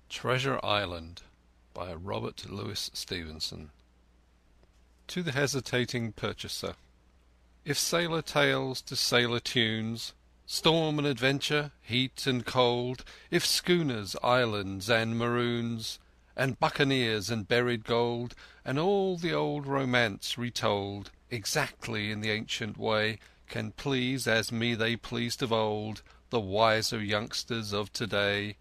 Treasure Island by Robert Louis Stevenson. To the hesitating purchaser. If sailor tales to sailor tunes, storm and adventure, heat and cold, if schooners, islands, and maroons, and buccaneers and buried gold, and all the old romance retold, exactly in the ancient way, can please as me they pleased of old, the wiser youngsters of today,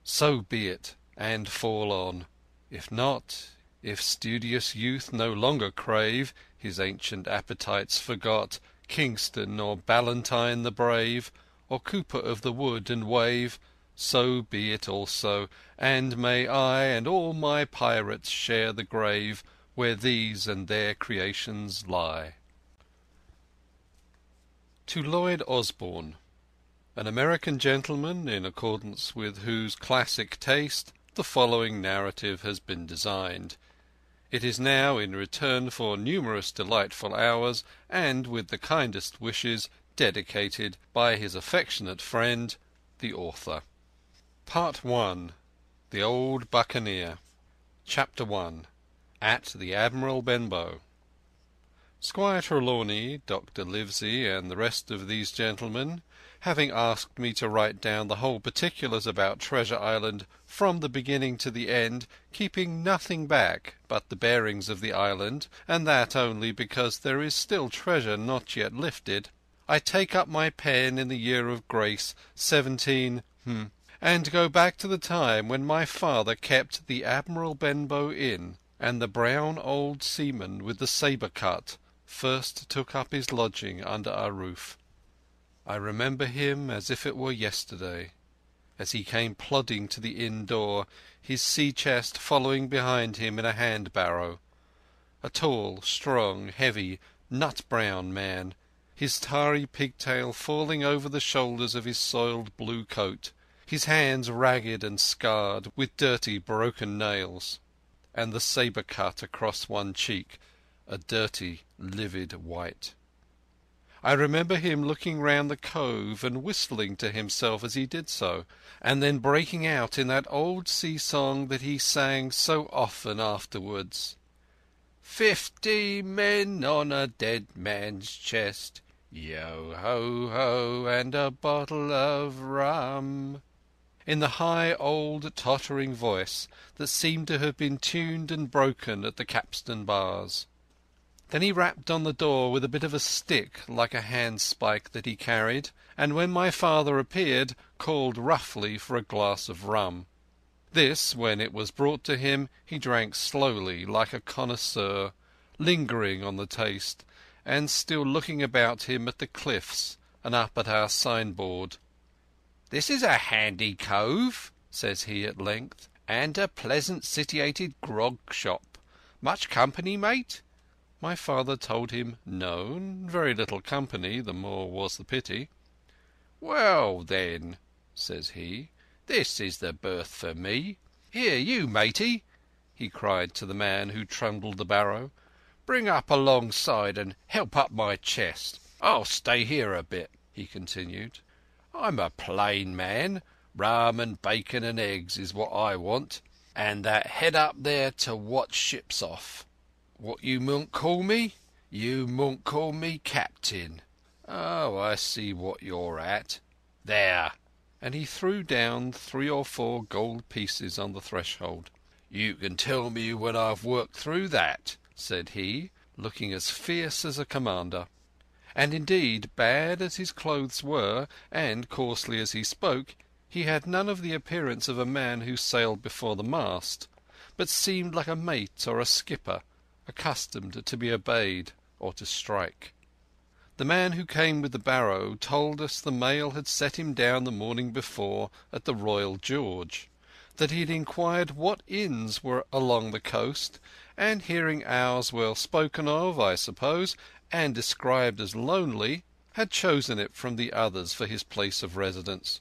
so be it, and fall on. If not, if studious youth no longer crave, his ancient appetites forgot, Kingston or Ballantyne the brave, or Cooper of the Wood and Wave, so be it also, and may I and all my pirates share the grave where these and their creations lie. To Lloyd Osbourne, an American gentleman, in accordance with whose classic taste the following narrative has been designed. It is now, in return for numerous delightful hours, and with the kindest wishes, dedicated by his affectionate friend, the author. Part 1. The Old Buccaneer. Chapter 1. At the Admiral Benbow. Squire Trelawney, Dr. Livesey, and the rest of these gentlemen, having asked me to write down the whole particulars about Treasure Island from the beginning to the end, keeping nothing back but the bearings of the island, and that only because there is still treasure not yet lifted, I take up my pen in the year of grace 17 and go back to the time when my father kept the Admiral Benbow Inn, and the brown old seaman with the sabre cut first took up his lodging under our roof. I remember him as if it were yesterday, as he came plodding to the inn door, his sea-chest following behind him in a hand-barrow. A tall, strong, heavy, nut-brown man, his tarry pigtail falling over the shoulders of his soiled blue coat, his hands ragged and scarred with dirty broken nails, and the sabre cut across one cheek, a dirty, livid white. I remember him looking round the cove and whistling to himself as he did so, and then breaking out in that old sea-song that he sang so often afterwards. 50 men on a dead man's chest, yo-ho-ho, and a bottle of rum, in the high old tottering voice that seemed to have been tuned and broken at the capstan bars. Then he rapped on the door with a bit of a stick like a handspike that he carried, and when my father appeared, called roughly for a glass of rum. This, when it was brought to him, he drank slowly like a connoisseur, lingering on the taste, and still looking about him at the cliffs and up at our signboard. "This is a handy cove," says he at length, "and a pleasant sitiated grog shop. Much company, mate?" My father told him no, very little company, the more was the pity. "Well, then," says he, "this is the berth for me. Here, you matey," he cried to the man who trundled the barrow, "bring up alongside and help up my chest. I'll stay here a bit," he continued. "I'm a plain man. Rum and bacon and eggs is what I want, and that head up there to watch ships off. What you mun't call me? You mun't call me captain. Oh, I see what you're at. There!" And he threw down 3 or 4 gold pieces on the threshold. "You can tell me when I've worked through that," said he, looking as fierce as a commander. And indeed, bad as his clothes were, and coarsely as he spoke, he had none of the appearance of a man who sailed before the mast, but seemed like a mate or a skipper, accustomed to be obeyed or to strike. The man who came with the barrow told us the mail had set him down the morning before at the Royal George, that he had inquired what inns were along the coast, and hearing ours well spoken of, I suppose, and described as lonely, had chosen it from the others for his place of residence.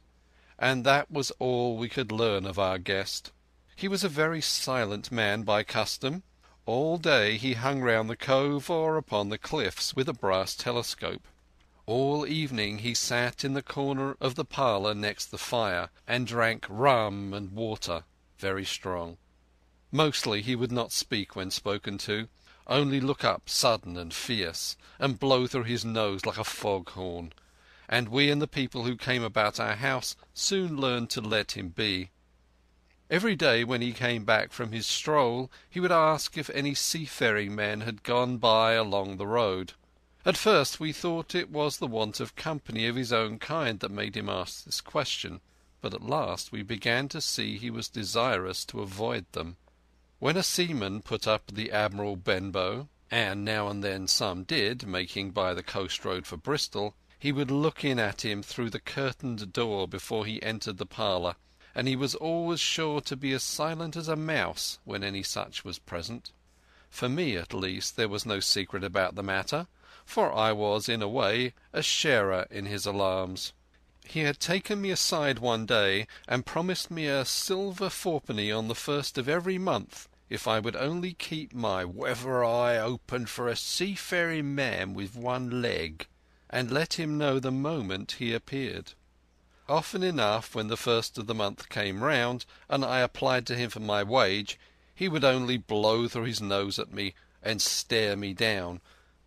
And that was all we could learn of our guest. He was a very silent man by custom. All day he hung round the cove or upon the cliffs with a brass telescope. All evening he sat in the corner of the parlour next the fire, and drank rum and water, very strong. Mostly he would not speak when spoken to, only look up sudden and fierce, and blow through his nose like a foghorn, and we and the people who came about our house soon learned to let him be. Every day when he came back from his stroll he would ask if any seafaring men had gone by along the road. At first we thought it was the want of company of his own kind that made him ask this question, but at last we began to see he was desirous to avoid them. When a seaman put up the Admiral Benbow, and now and then some did, making by the coast road for Bristol, he would look in at him through the curtained door before he entered the parlour, and he was always sure to be as silent as a mouse when any such was present. For me, at least, there was no secret about the matter, for I was, in a way, a sharer in his alarms. He had taken me aside one day and promised me a silver fourpenny on the first of every month if I would only keep my weather eye open for a seafaring man with one leg, and let him know the moment he appeared. Often enough, when the first of the month came round, and I applied to him for my wage, he would only blow through his nose at me and stare me down,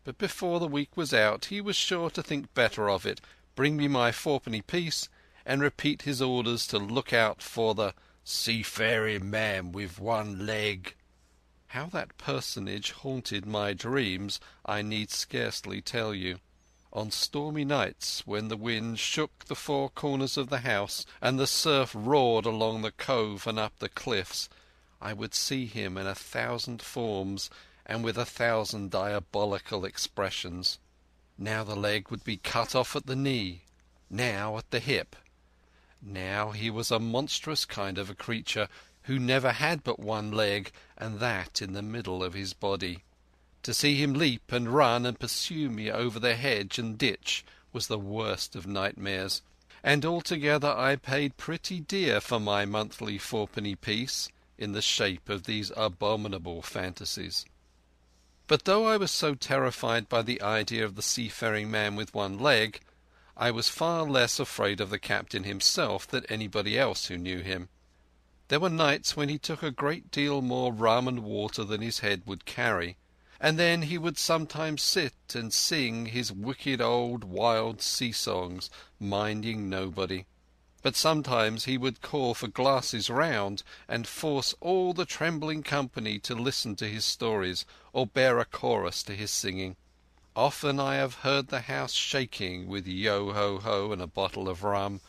but before the week was out he was sure to think better of it, bring me my fourpenny piece, and repeat his orders to look out for the seafaring man with one leg. How that personage haunted my dreams I need scarcely tell you. On stormy nights, when the wind shook the four corners of the house and the surf roared along the cove and up the cliffs, I would see him in 1,000 forms and with 1,000 diabolical expressions. Now the leg would be cut off at the knee, now at the hip. Now he was a monstrous kind of a creature who never had but one leg, and that in the middle of his body. To see him leap and run and pursue me over the hedge and ditch was the worst of nightmares, and altogether I paid pretty dear for my monthly fourpenny piece in the shape of these abominable fantasies. But though I was so terrified by the idea of the seafaring man with one leg, I was far less afraid of the captain himself than anybody else who knew him. There were nights when he took a great deal more rum and water than his head would carry, and then he would sometimes sit and sing his wicked old wild sea-songs, minding nobody. But sometimes he would call for glasses round and force all the trembling company to listen to his stories or bear a chorus to his singing. Often I have heard the house shaking with yo-ho-ho and a bottle of rum,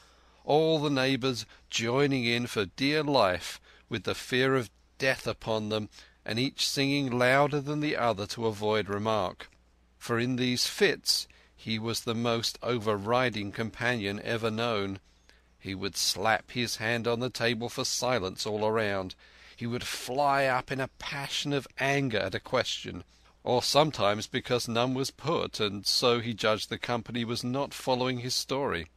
all the neighbours joining in for dear life with the fear of death upon them, and each singing louder than the other to avoid remark. For in these fits he was the most overriding companion ever known. He would slap his hand on the table for silence all around. He would fly up in a passion of anger at a question, or sometimes because none was put, and so he judged the company was not following his story.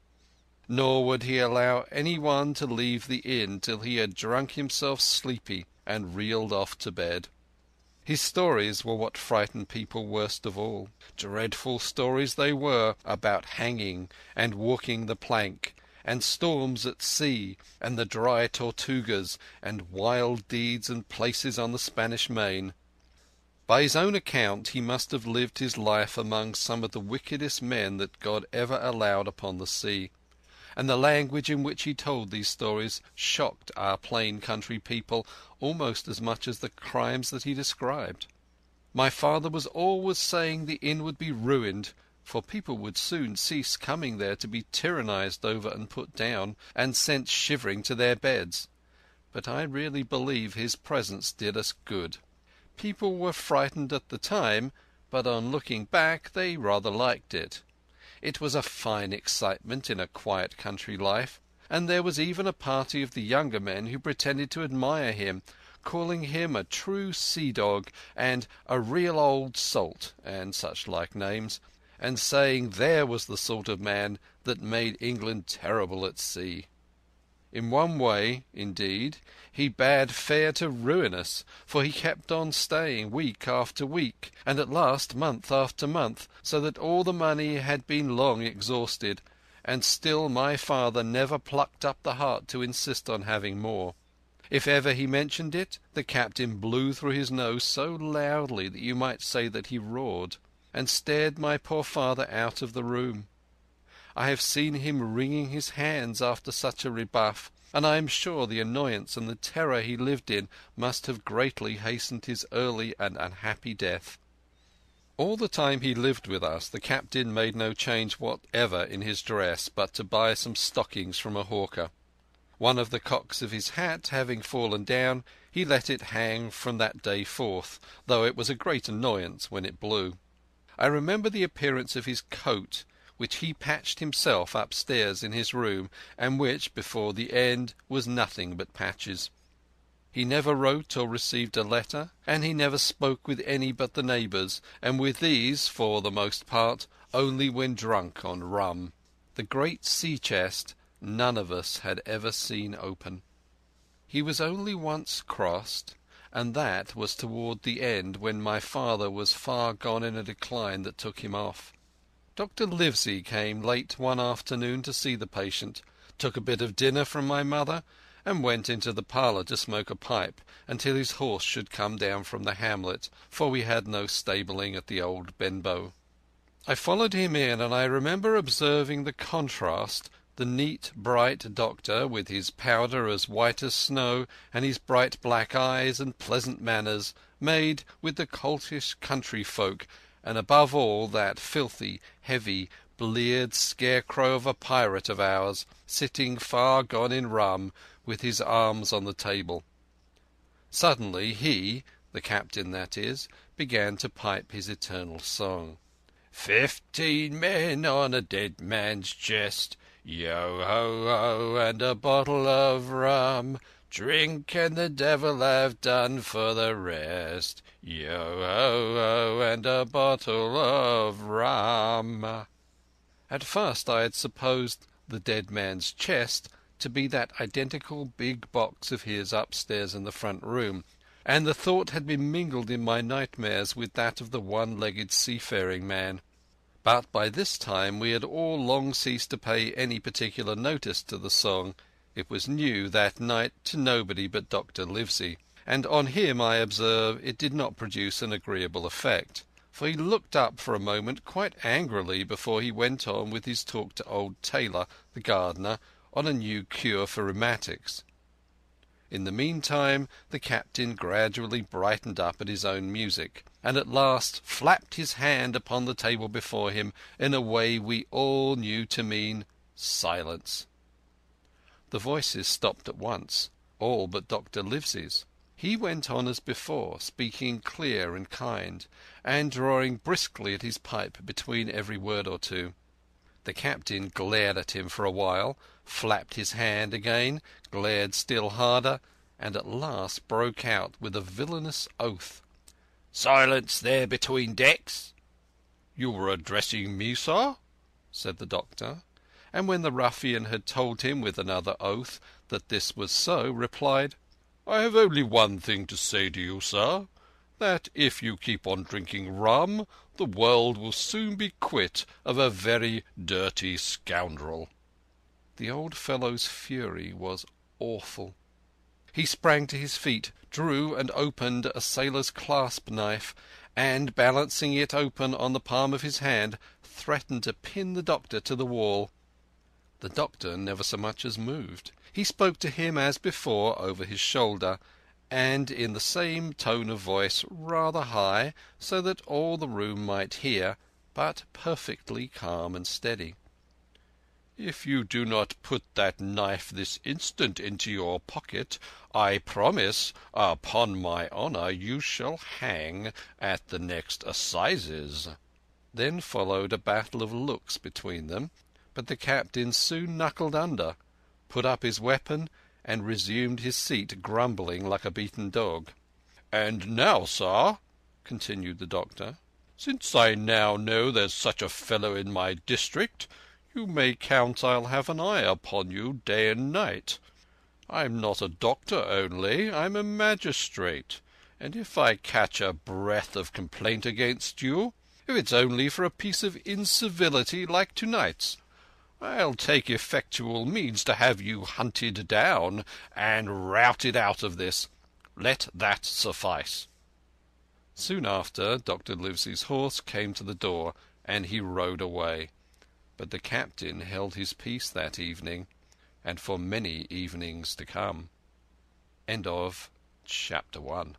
Nor would he allow any one to leave the inn till he had drunk himself sleepy and reeled off to bed. His stories were what frightened people worst of all. Dreadful stories they were about hanging and walking the plank, and storms at sea, and the dry Tortugas, and wild deeds and places on the Spanish Main. By his own account he must have lived his life among some of the wickedest men that God ever allowed upon the sea, and the language in which he told these stories shocked our plain country people almost as much as the crimes that he described. My father was always saying the inn would be ruined, for people would soon cease coming there to be tyrannized over and put down, and sent shivering to their beds. But I really believe his presence did us good. People were frightened at the time, but on looking back they rather liked it. It was a fine excitement in a quiet country life, and there was even a party of the younger men who pretended to admire him, calling him a true sea-dog and a real old salt, and such like names, and saying there was the sort of man that made England terrible at sea. In one way, indeed, he bade fair to ruin us, for he kept on staying week after week, and at last month after month, so that all the money had been long exhausted, and still my father never plucked up the heart to insist on having more. If ever he mentioned it, the captain blew through his nose so loudly that you might say that he roared, and stared my poor father out of the room. I have seen him wringing his hands after such a rebuff, and I am sure the annoyance and the terror he lived in must have greatly hastened his early and unhappy death. All the time he lived with us the captain made no change whatever in his dress but to buy some stockings from a hawker. One of the cocks of his hat having fallen down, he let it hang from that day forth, though it was a great annoyance when it blew. I remember the appearance of his coat, which he patched himself upstairs in his room, and which, before the end, was nothing but patches. He never wrote or received a letter, and he never spoke with any but the neighbours, and with these, for the most part, only when drunk on rum. The great sea-chest none of us had ever seen open. He was only once crossed, and that was toward the end, when my father was far gone in a decline that took him off. Dr. Livesey came late one afternoon to see the patient, took a bit of dinner from my mother, and went into the parlour to smoke a pipe until his horse should come down from the hamlet, for we had no stabling at the old Benbow. I followed him in, and I remember observing the contrast. The neat, bright doctor, with his powder as white as snow, and his bright black eyes and pleasant manners, made with the coltish country folk, and above all that filthy, heavy, bleared scarecrow of a pirate of ours, sitting far gone in rum, with his arms on the table. Suddenly he, the captain that is, began to pipe his eternal song. 15 men on a dead man's chest, yo-ho-ho, and a bottle of rum. Drink and the devil have done for the rest, yo-ho-ho, and a bottle of rum. At first I had supposed the dead man's chest to be that identical big box of his upstairs in the front room, and the thought had been mingled in my nightmares with that of the one-legged seafaring man. But by this time we had all long ceased to pay any particular notice to the song. It was new that night to nobody but Dr. Livesey, and on him, I observe, it did not produce an agreeable effect, for he looked up for a moment quite angrily before he went on with his talk to old Taylor, the gardener, on a new cure for rheumatics. In the meantime the captain gradually brightened up at his own music, and at last flapped his hand upon the table before him in a way we all knew to mean silence. The voices stopped at once, all but Dr. Livesey's. He went on as before, speaking clear and kind, and drawing briskly at his pipe between every word or two. The captain glared at him for a while, flapped his hand again, glared still harder, and at last broke out with a villainous oath. "Silence there between decks!" "You were addressing me, sir?" said the doctor, and when the ruffian had told him with another oath that this was so, replied, "I have only one thing to say to you, sir, that if you keep on drinking rum, the world will soon be quit of a very dirty scoundrel." The old fellow's fury was awful. He sprang to his feet, drew and opened a sailor's clasp knife, and, balancing it open on the palm of his hand, threatened to pin the doctor to the wall. The doctor never so much as moved. He spoke to him as before over his shoulder, and in the same tone of voice, rather high, so that all the room might hear, but perfectly calm and steady. "If you do not put that knife this instant into your pocket, I promise, upon my honour, you shall hang at the next assizes." Then followed a battle of looks between them, but the captain soon knuckled under, put up his weapon, and resumed his seat, grumbling like a beaten dog. "And now, sir," continued the doctor, "since I now know there's such a fellow in my district, you may count I'll have an eye upon you day and night. I'm not a doctor only, I'm a magistrate, and if I catch a breath of complaint against you, if it's only for a piece of incivility like tonight's, I'll take effectual means to have you hunted down and routed out of this. Let that suffice." Soon after, Dr. Livesey's horse came to the door, and he rode away. But the captain held his peace that evening, and for many evenings to come. Chapter 2